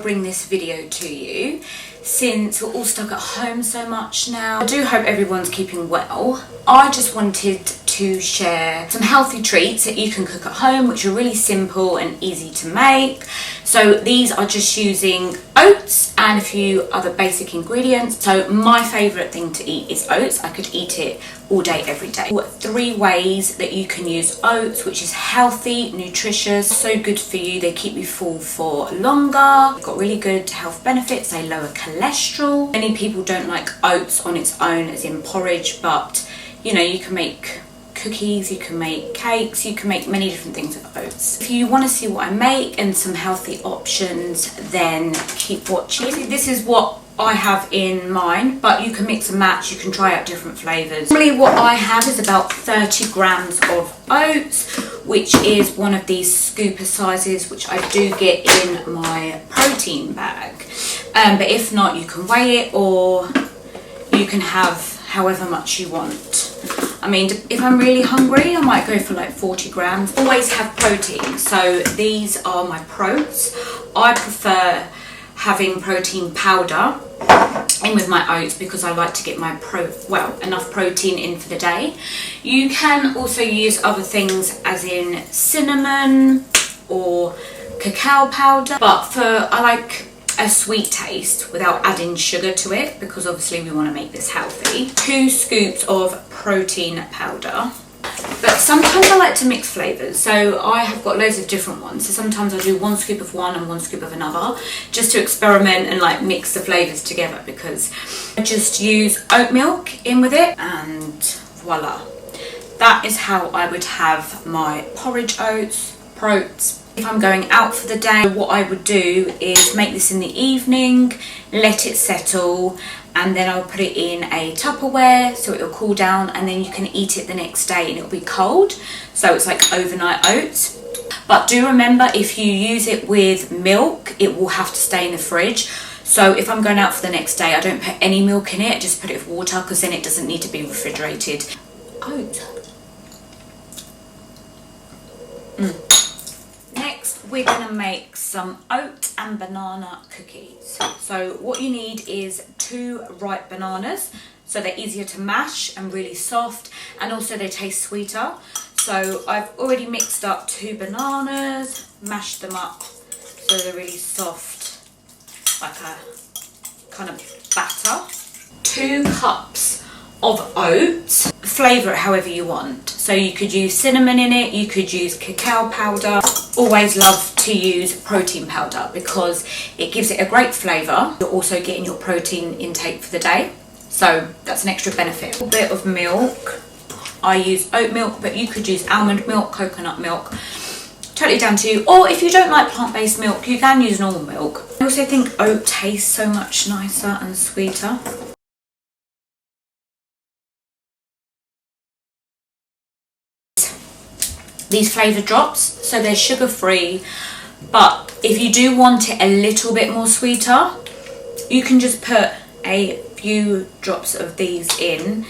bring this video to you since we're all stuck at home so much now. I do hope everyone's keeping well. I just wanted to share some healthy treats that you can cook at home, which are really simple and easy to make. So these are just using oats and a few other basic ingredients. So my favourite thing to eat is oats. I could eat it all day, every day. 3 ways that you can use oats, which is healthy, nutritious, so good for you. They keep you full for longer. They've got really good health benefits. They lower cholesterol. Many people don't like oats on its own, as in porridge, but you know, you can make cookies, you can make cakes, you can make many different things with oats. If you want to see what I make and some healthy options, then keep watching. This is what I have in mind, but you can mix and match, you can try out different flavours. Normally what I have is about 30 grams of oats, which is one of these scooper sizes, which I do get in my protein bag. But if not, you can weigh it, or you can have however much you want. I mean, if I'm really hungry, I might go for like 40 grams. Always have protein. So these are my protes. I prefer having protein powder in with my oats because I like to get my enough protein in for the day. You can also use other things, as in cinnamon or cacao powder, but I like a sweet taste without adding sugar to it, because obviously we want to make this healthy. 2 scoops of protein powder. But sometimes I like to mix flavours, so I have got loads of different ones. So sometimes I do 1 scoop of one and 1 scoop of another, just to experiment and like mix the flavours together, because I just use oat milk in with it, and voila. That is how I would have my porridge oats, protes. If I'm going out for the day, what I would do is make this in the evening, let it settle, and then I'll put it in a Tupperware so it'll cool down, and then you can eat it the next day and it'll be cold. So it's like overnight oats. But do remember, if you use it with milk, it will have to stay in the fridge. So if I'm going out for the next day, I don't put any milk in it, I just put it with water, because then it doesn't need to be refrigerated. Oat. We're gonna make some oat and banana cookies. So what you need is 2 ripe bananas, so they're easier to mash and really soft, and also they taste sweeter. So I've already mixed up 2 bananas, mashed them up so they're really soft, like a kind of batter. 2 cups of oats. Flavour it however you want. So you could use cinnamon in it, you could use cacao powder. Always love to use protein powder because it gives it a great flavour. You're also getting your protein intake for the day, so that's an extra benefit. A bit of milk. I use oat milk, but you could use almond milk, coconut milk, totally down to you. Or if you don't like plant-based milk, you can use normal milk. I also think oat tastes so much nicer and sweeter. These flavour drops, so they're sugar free, but if you do want it a little bit more sweeter, you can just put a few drops of these in,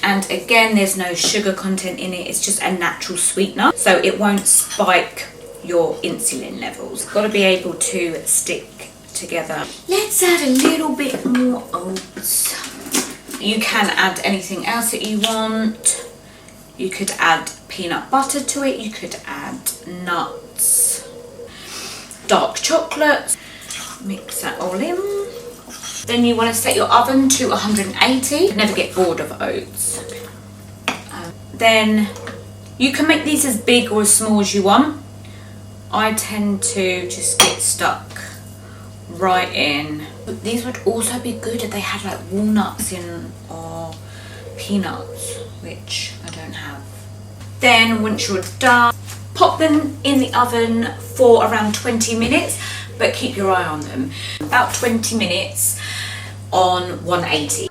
and again, there's no sugar content in it, it's just a natural sweetener, so it won't spike your insulin levels. Got to be able to stick together. Let's add a little bit more oats. You can add anything else that you want. You could add peanut butter to it, you could add nuts, dark chocolate, mix that all in. Then you want to set your oven to 180, never get bored of oats. Then you can make these as big or as small as you want. I tend to just get stuck right in. These would also be good if they had like walnuts in, or peanuts, which I don't have. Then once you're done, pop them in the oven for around 20 minutes, but keep your eye on them. About 20 minutes on 180.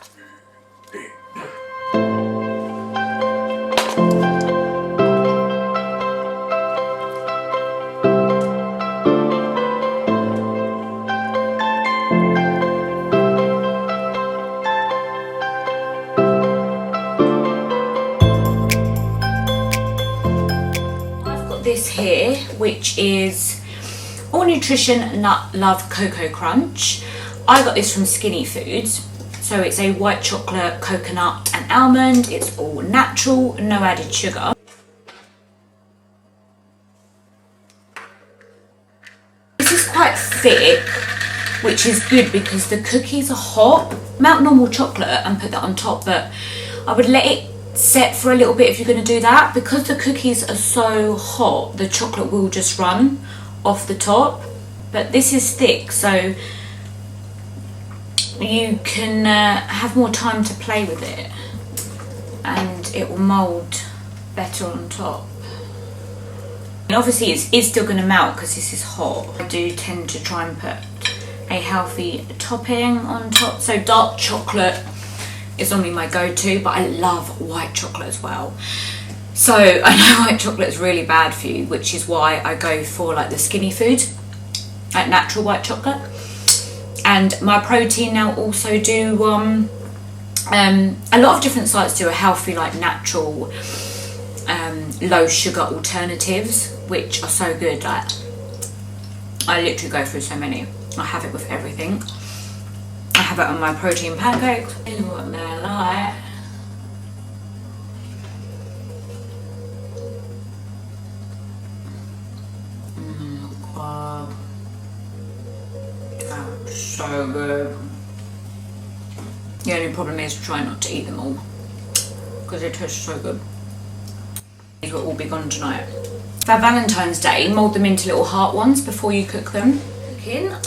This here, which is all Nutrition Nut Love Cocoa Crunch. I got this from Skinny Foods. So it's a white chocolate, coconut and almond. It's all natural, no added sugar. This is quite thick, which is good because the cookies are hot. Melt normal chocolate and put that on top, but I would let it set for a little bit if you're going to do that. Because the cookies are so hot, the chocolate will just run off the top. But this is thick, so you can have more time to play with it and it will mould better on top. And obviously it's still going to melt because this is hot. I do tend to try and put a healthy topping on top. So dark chocolate is normally my go-to, but I love white chocolate as well. So I know white chocolate is really bad for you, which is why I go for like the Skinny Food, like natural white chocolate. And my protein now also do a lot of different sites do a healthy, like natural low sugar alternatives, which are so good. Like I literally go through so many. I have it with everything. I have it on my protein pancakes. In what they're like. Wow. That's so good. The only problem is try not to eat them all because they taste so good. These will all be gone tonight. For Valentine's Day, mould them into little heart ones before you cook them.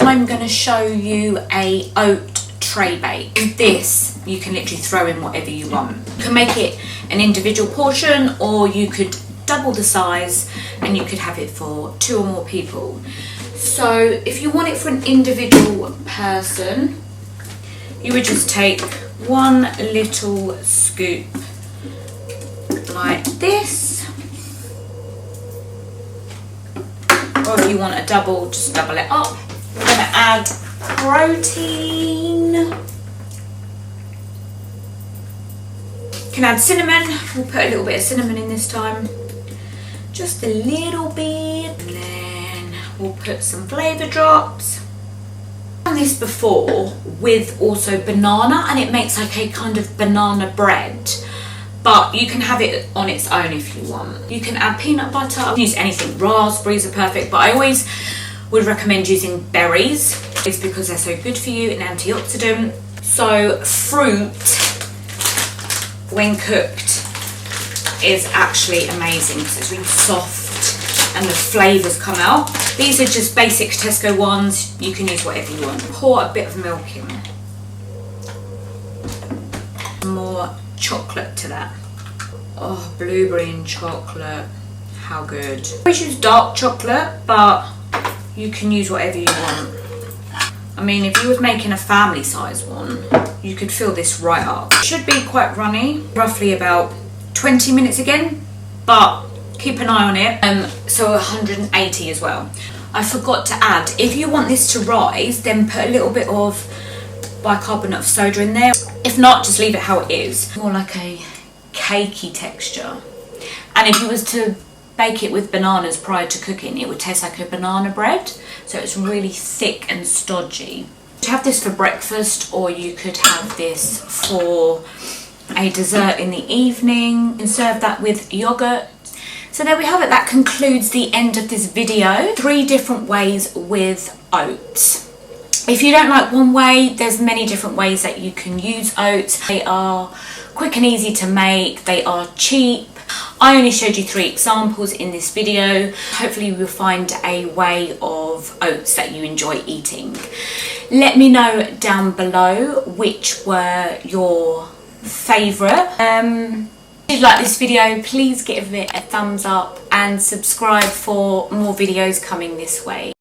I'm going to show you a oat tray bake. With this, you can literally throw in whatever you want. You can make it an individual portion, or you could double the size and you could have it for 2 or more people. So if you want it for an individual person, you would just take 1 little scoop like this. Or if you want a double, just double it up. We're going to add protein. You can add cinnamon. We'll put a little bit of cinnamon in this time. Just a little bit. And then we'll put some flavour drops. I've done this before with also banana, and it makes like a kind of banana bread. But you can have it on its own if you want. You can add peanut butter. You can use anything. Raspberries are perfect, but I always would recommend using berries. It's because they're so good for you, an antioxidant. So fruit, when cooked, is actually amazing because it's really soft and the flavours come out. These are just basic Tesco ones. You can use whatever you want. Pour a bit of milk in. More chocolate to that. Oh, blueberry and chocolate, how good. I always use dark chocolate, but you can use whatever you want. I mean, if you was making a family size one, you could fill this right up. It should be quite runny, roughly about 20 minutes again, but keep an eye on it. So 180 as well. I forgot to add, if you want this to rise, then put a little bit of bicarbonate of soda in there. If not, just leave it how it is. More like a cakey texture. And if you was to bake it with bananas prior to cooking, it would taste like a banana bread. So it's really thick and stodgy. You could have this for breakfast, or you could have this for a dessert in the evening. You can serve that with yogurt. So there we have it. That concludes the end of this video. 3 different ways with oats. If you don't like one way, there's many different ways that you can use oats. They are quick and easy to make. They are cheap. I only showed you 3 examples in this video. Hopefully you will find a way of oats that you enjoy eating. Let me know down below which were your favourite. If you like this video, please give it a thumbs up and subscribe for more videos coming this way.